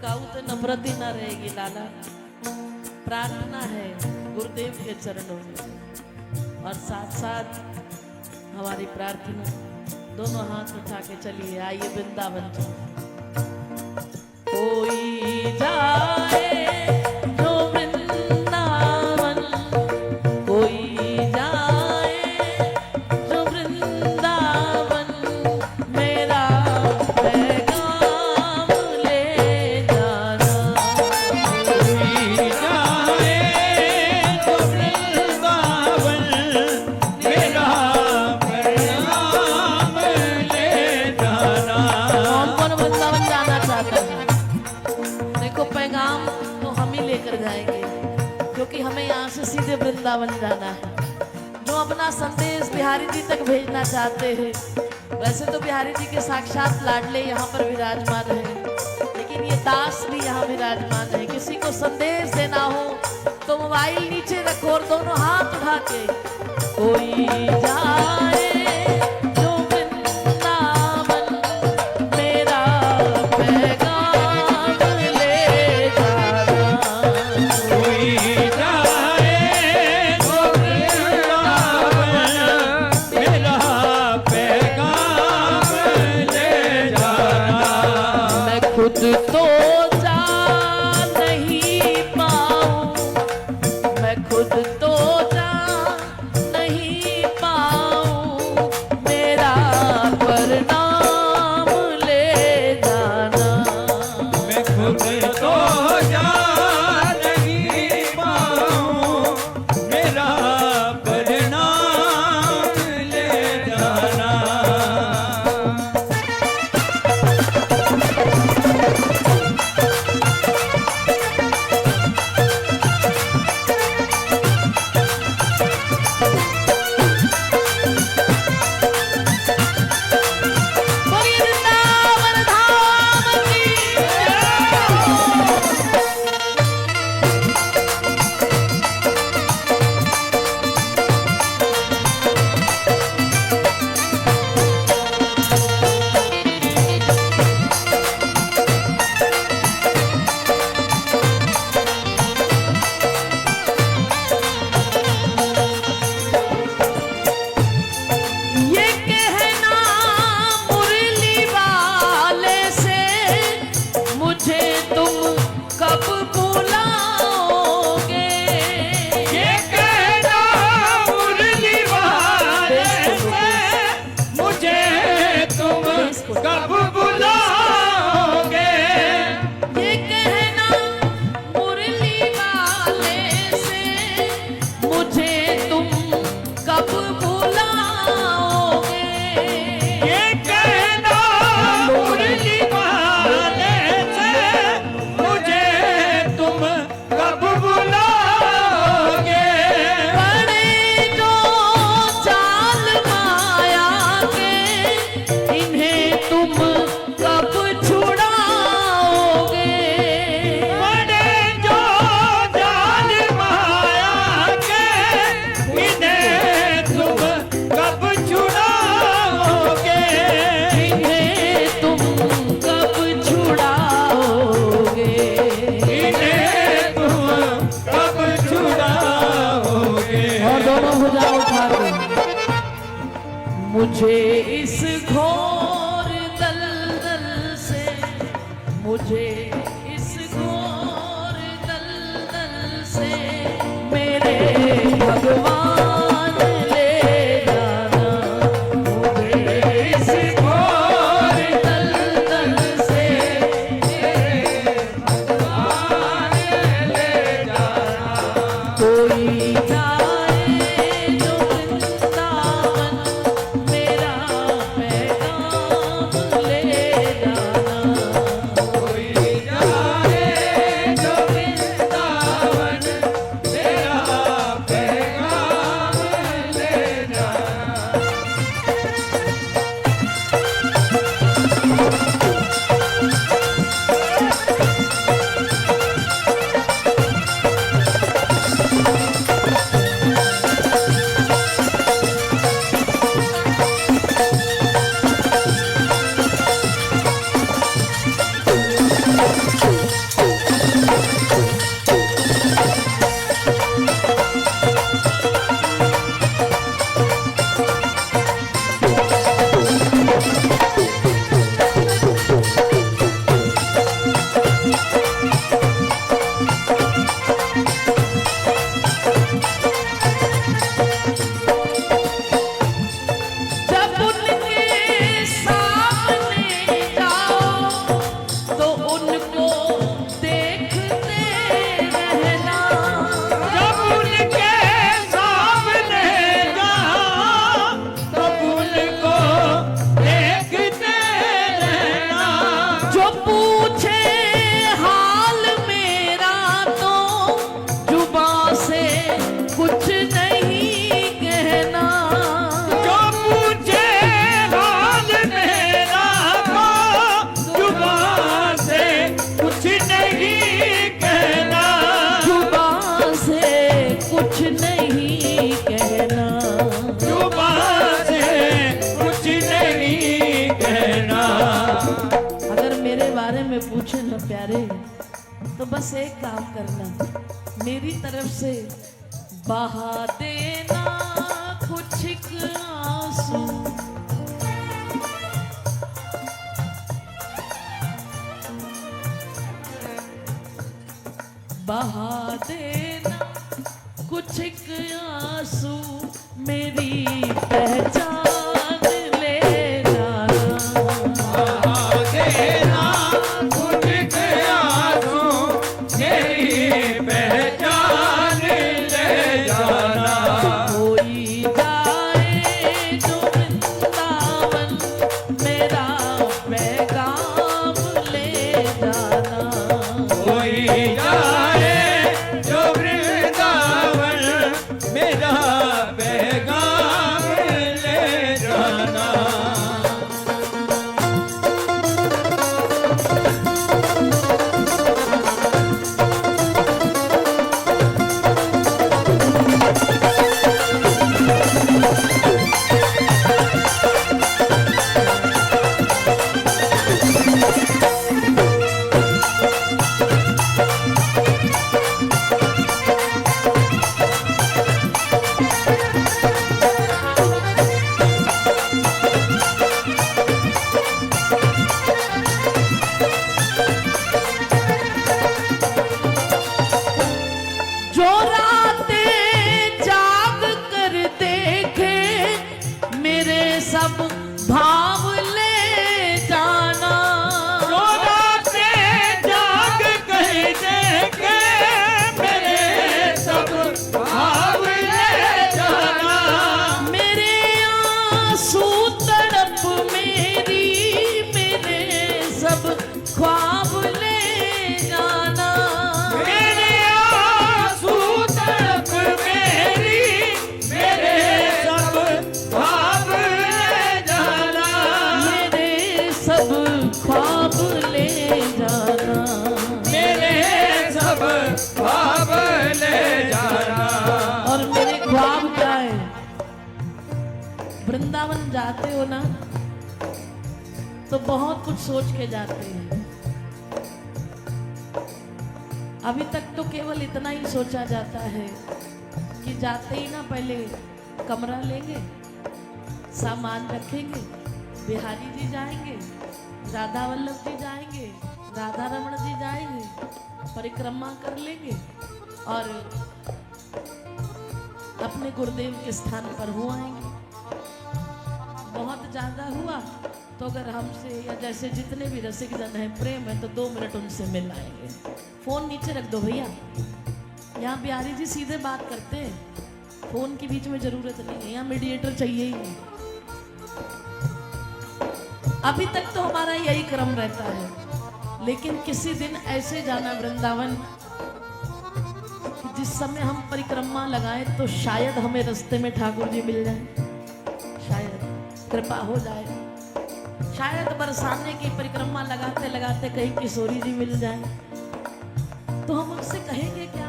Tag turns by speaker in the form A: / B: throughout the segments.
A: काऊ तो नफरत ही ना रहेगी लाला। प्रार्थना है गुरुदेव के चरणों में और साथ साथ हमारी प्रार्थना, दोनों हाथ उठा के चलिए, आइए वृंदावन चलो। कोई जाए जो वृंदावन, कोई जाए जो वृंदावन, मेरा पैगाम ले जाना।
B: कोई जाए जो वृंदावन, मेरा पैगाम ले जाना।
A: कौन वृंदावन जाना चाहता है? देखो पैगाम तो हम ही लेकर जाएंगे, क्योंकि हमें यहाँ से सीधे वृंदावन जाना है। जो अपना संदेश बिहारी जी तक भेजना चाहते हैं, वैसे तो बिहारी जी के साक्षात लाडले यहाँ पर विराजमान है, लेकिन ये दास भी यहाँ विराजमान है। किसी को संदेश देना हो तो मोबाइल नीचे रखो और दोनों हाथ उठा के, कोई जाए जो वृंदावन, मेरा पैगाम ले जाना।
B: कोई जाए जो वृंदावन, मेरा पैगाम ले जाना।
A: मैं खुद तो जा नहीं पाऊं, मैं खुद तो जा नहीं पाऊं, मेरा प्रणाम ले जाना।
B: मैं खुद तो जा नहीं पाऊं, मेरा परिणाम ले जाना।
A: बोलिए वृंदावन धाम की ये कहना मुरली वाले से, मुझे तुम कब बुलाओगे?
B: ये कहना मुरली वाले से, मुझे तुम कब बुलाओगे?
A: ये कहना मुरली वाले से, मुझे तुम कब बुलाओगे?
B: ये कहना मुरली वाले से, मुझे तुम कब बुलाओगे?
A: बड़े जो चाल माया के, इन्हें तुम कब छुड़ाओगे?
B: बड़े जो जाल माया के, इन्हें तुम कब छुड़ाओगे?
A: इन्हें तुम कब छुड़ाओगे?
B: इन्हें तुम कब छुड़ाओगे?
A: और दोनों भुजा उठा के, मुझे इस घोर दलदल से, मुझे इस घोर दलदल से, मेरे भगवान ले जाना। मुझे इस घोर दलदल से, मेरे भगवान ले जाना। कोई जाए जो वृंदावन, मेरा उनको देखते रहना,
B: जब उनके सामने जाओ तब उनको देखते रहना,
A: जो पूछे हाल मेरा तो जुबां से कुछ नहीं कहना,
B: जो पूछे हाल मेरा तो जुबान से कुछ नहीं कहना,
A: जुबां से कुछ नहीं कहना।
B: जुबान से कुछ नहीं कहना।
A: अगर मेरे बारे में पूछे ना प्यारे तो बस एक काम करना, मेरी तरफ से बहा देना कुछ एक आंसू, बहा देना कुछ एक आंसू, मेरी पहचान ले जाना।
B: देना कुछ आंसू तेरी पहचान ले जाना,
A: कोई जाए जो वृंदावन मेरा पैगाम ले जाना,
B: कोई जाए जो वृंदावन मेरा पैगाम ले जाना।
A: जो रातें जाग कर देखे मेरे सब भाव ले जाना,
B: जो रातें जाग कर देखे मेरे सब भाव ले जाना,
A: मेरे आंसू तड़प मेरी मेरे सब ख्वाब ले जाना,
B: मेरे आंसू तड़प मेरी मेरे सब भाव ले जाना,
A: मेरे सब ख्वाब ले जाना।
B: मेरे सब भाव ले जाना।
A: और मेरे ख्वाब क्या है? वृंदावन जाते हो ना तो बहुत कुछ सोच के जाते हैं। अभी तक तो केवल इतना ही सोचा जाता है कि जाते ही ना पहले कमरा लेंगे, सामान रखेंगे, बिहारी जी जाएंगे, राधा वल्लभ जी जाएंगे, राधा रमण जी जाएंगे, परिक्रमा कर लेंगे और अपने गुरुदेव के स्थान पर हो आएंगे। बहुत ज्यादा हुआ तो अगर हमसे या जैसे जितने भी रसिक जन हैं प्रेम है तो 2 मिनट उनसे मिल आएंगे। फोन नीचे रख दो भैया, यहाँ बिहारी जी सीधे बात करते हैं, फोन की बीच में जरूरत नहीं है, यहाँ मीडिएटर चाहिए ही नहीं। अभी तक तो हमारा यही क्रम रहता है, लेकिन किसी दिन ऐसे जाना वृंदावन जिस समय हम परिक्रमा लगाएं तो शायद हमें रास्ते में ठाकुर जी मिल जाए, शायद कृपा हो जाए, शायद बरसाने की परिक्रमा लगाते लगाते कहीं किशोरी जी मिल जाए तो हम उनसे कहेंगे क्या?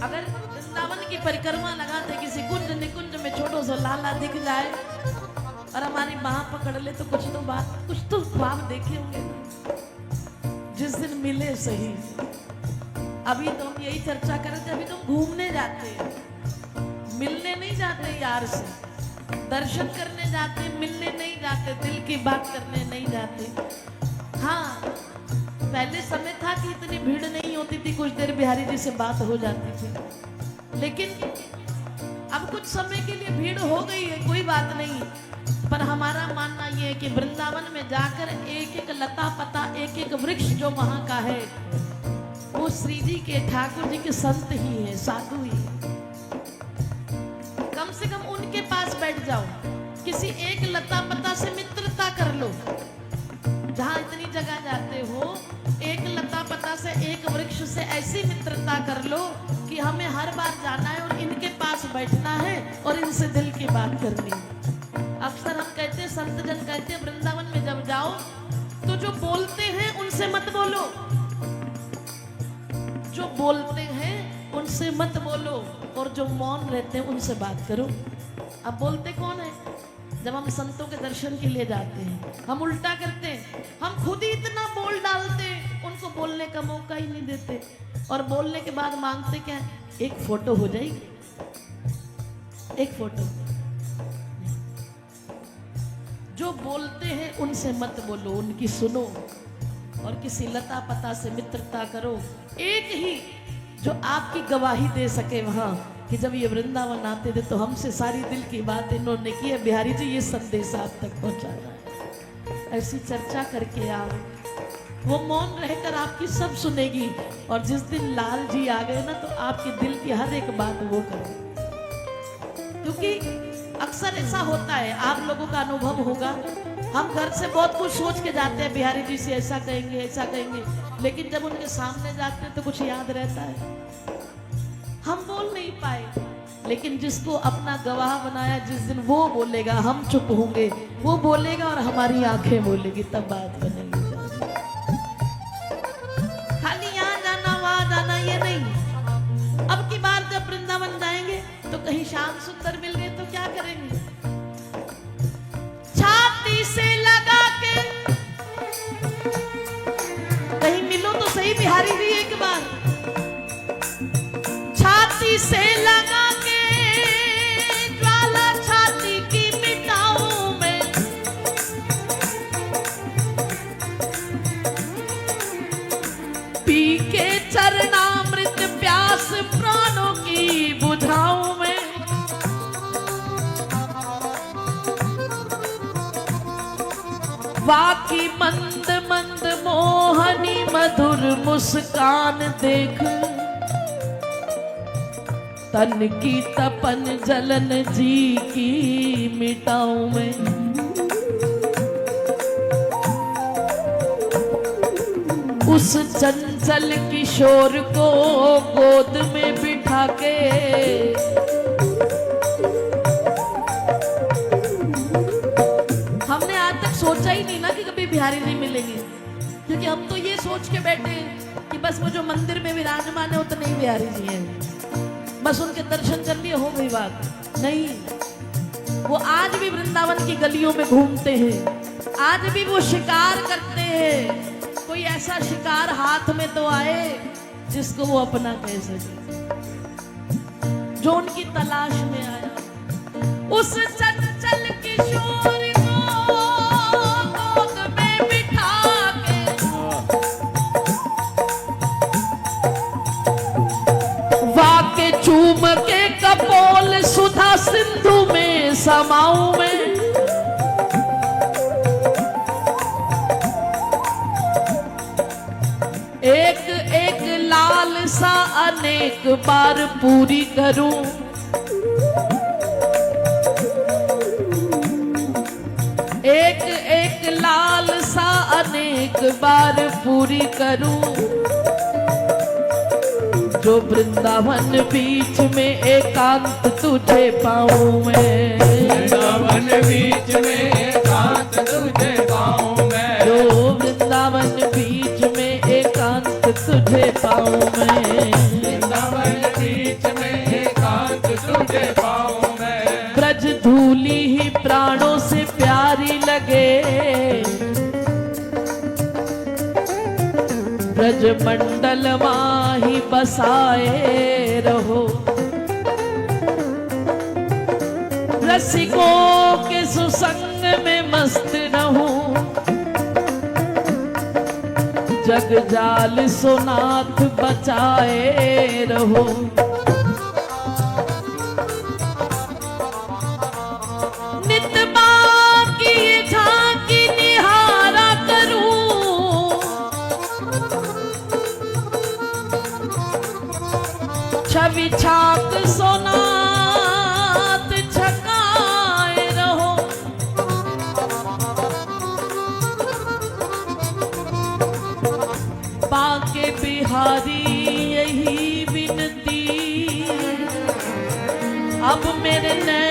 A: अगर वृंदावन की परिक्रमा लगाते किसी कुंज निकुंज में छोटो सा लाला दिख जाए और हमारी बाह पकड़ ले तो कुछ तो बात, कुछ तो ख्वाब देखे होंगे ना। जिस दिन मिले सही। अभी तो हम यही चर्चा कर रहे थे, अभी तो हम घूमने जाते हैं, मिलने नहीं जाते यार से, दर्शन करने जाते, मिलने नहीं जाते, दिल की बात करने नहीं जाते। हाँ, पहले समय था कि इतनी भीड़ नहीं होती थी, कुछ देर बिहारी जी से बात हो जाती थी, लेकिन अब कुछ समय के लिए भीड़ हो गई है, कोई बात नहीं। पर हमारा मानना ये है कि वृंदावन में जाकर एक एक लता पता, एक एक वृक्ष जो वहां का है, वो श्री जी के, ठाकुर जी के संत ही है, साधु ही है। कम से कम उनके पास बैठ जाओ, किसी एक लता पता से मित्रता कर लो। जहां इतनी जगह जाते हो, एक लता पता से, एक वृक्ष से ऐसी मित्रता कर लो कि हमें हर बार जाना है और इनके पास बैठना है और इनसे दिल की बात करनी है। अक्सर हम कहते हैं, संत जन कहते हैं, वृंदावन में जब जाओ तो जो बोलते हैं उनसे मत बोलो, जो बोलते हैं उनसे मत बोलो, और जो मौन रहते हैं उनसे बात करो। अब बोलते कौन है? जब हम संतों के दर्शन के लिए जाते हैं, हम उल्टा करते हैं, हम खुद ही इतना बोल डालते हैं, उनको बोलने का मौका ही नहीं देते, और बोलने के बाद मांगते क्या है? एक फोटो हो जाएगी, एक फोटो। जो बोलते हैं उनसे मत बोलो, उनकी सुनो, और किसी लता पता से मित्रता करो। एक ही जो आपकी गवाही दे सके वहां कि जब ये वृंदावन आते थे तो हमसे सारी दिल की बात इन्होंने की है, बिहारी जी ये संदेश आप तक पहुंचाना है, ऐसी चर्चा करके आओ। वो मौन रहकर आपकी सब सुनेगी, और जिस दिन लाल जी आ गए ना, तो आपके दिल की हर एक बात वो करेंगे। क्योंकि अक्सर ऐसा होता है, आप लोगों का अनुभव होगा, हम घर से बहुत कुछ सोच के जाते हैं, बिहारी जी से ऐसा कहेंगे, ऐसा कहेंगे, लेकिन जब उनके सामने जाते हैं तो कुछ याद रहता है, हम बोल नहीं पाए। लेकिन जिसको अपना गवाह बनाया, जिस दिन वो बोलेगा, हम चुप होंगे, वो बोलेगा और हमारी आंखें बोलेगी, तब बात बनेगी। खाली यहाँ जाना वहां जाना ये नहीं। अब की बार जब वृंदावन जाएंगे तो कहीं श्याम सुंदर मिल गए तो क्या करेंगे? छाती से लगा के कहीं मिलो तो सही बिहारी जी एक बार, छाती से लगा के ज्वाला छाती की मिटाऊं मैं, पी के चरणामृत प्यास प्राणों की बुझाऊं मैं। वाकी मंद मंद मोहनी मधुर मुस्कान देख, तन की तपन जलन जी की मिटाऊं मैं। उस चंचल किशोर को गोद में बिठा के, हमने आज तक सोचा ही नहीं ना कि कभी बिहारी नहीं मिलेंगे, क्योंकि हम तो ये सोच के बैठे हैं कि बस वो जो मंदिर में विराजमान है उतने ही बिहारी जी हैं, बस उनके दर्शन कर लिए हो गई बात। नहीं, वो आज भी वृंदावन की गलियों में घूमते हैं, आज भी वो शिकार करते हैं। कोई ऐसा शिकार हाथ में तो आए जिसको वो अपना कह सके, जो उनकी तलाश में आया। उस चंचल किशोर को गोद में बिठा के, वाके चूम के कपोल सुधा सिंधु में समाऊं मैं। एक एक लालसा अनेक बार पूरी करूं, एक एक लालसा अनेक बार पूरी करूं। जो वृंदावन बीच में एकांत तुझे पाऊं मैं,
B: वृंदावन बीच में एकांत तुझे पाऊं मैं,
A: जो वृंदावन बीच में एकांत तुझे पाऊं मैं,
B: वृंदावन बीच में एकांत तुझे पाऊं मैं।
A: ब्रज धूली ही प्राणों से प्यारी लगे, ब्रज मंडल माही बसाए रहो। रसिकों के सुसंग में मस्त रहूं, जग जाल सोनाथ बचाए रहो। नित बात छवि छाक सोनात छकाए रहो। बाके बिहारी यही विनती, अब मेरे नैन